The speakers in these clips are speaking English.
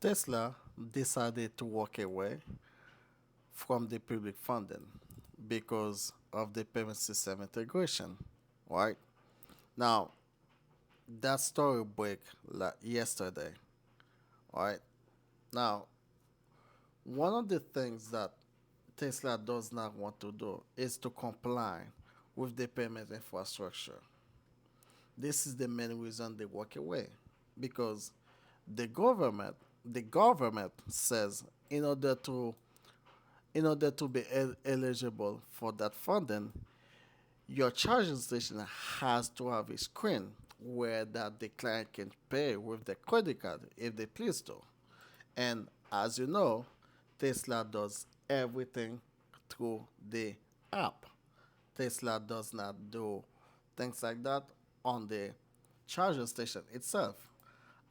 Tesla decided to walk away from the public funding because of the payment system integration, right? Now, that story break like yesterday, right? Now, one of the things that Tesla does not want to do is to comply with the payment infrastructure. This is the main reason they walk away because the government the government says in order to be eligible for that funding, your charging station has to have a screen where that the client can pay with the credit card if they please to. And as you know, Tesla does everything through the app. Tesla does not do things like that on the charging station itself.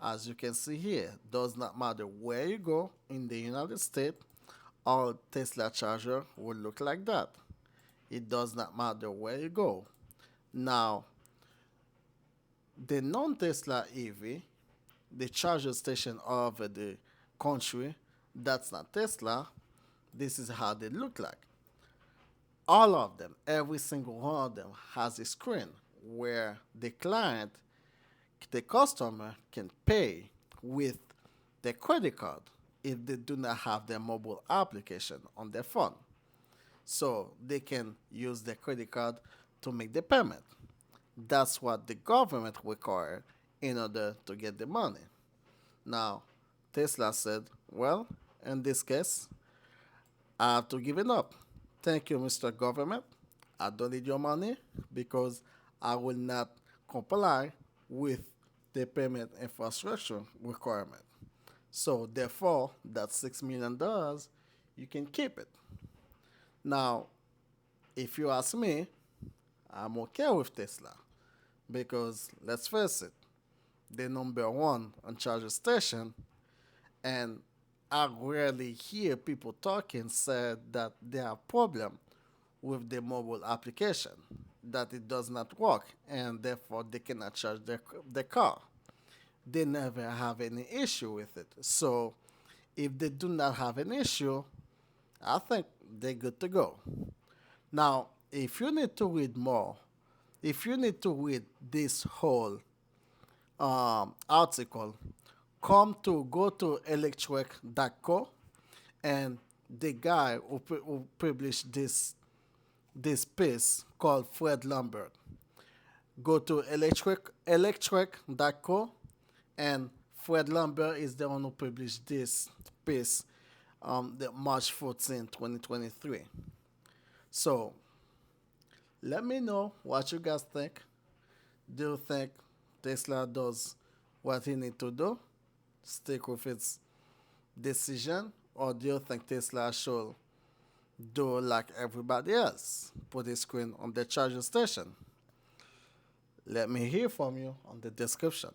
As you can see here, does not matter where you go in the United States, all Tesla charger will look like that. It does not matter where you go. Now, the non-Tesla EV, the charger station over the country, that's not Tesla. This is how they look like. All of them, every single one of them has a screen where the customer can pay with their credit card if they do not have their mobile application on their phone. So they can use their credit card to make the payment. That's what the government required in order to get the money. Now, Tesla said, well, in this case, I have to give it up. Thank you, Mr. Government. I don't need your money because I will not comply with the payment infrastructure requirement. So therefore, that $6 million, you can keep it. Now, if you ask me, I'm okay with Tesla because let's face it, they're number one on charger station, and I rarely hear people talking said that they have problem with the mobile application, that it does not work, and therefore they cannot charge their car. They never have any issue with it. So if they do not have an issue, I think they're good to go. Now, if you need to read more, if you need to read this whole article, go to electric.co, and the guy who published this piece called Fred Lambert. Go to electric.co, and Fred Lambert is the one who published this piece the March 14, 2023. So let me know what you guys think. Do you think Tesla does what he need to do? Stick with its decision? Or do you think Tesla should do like everybody else? Put a screen on the charging station? Let me hear from you on the description.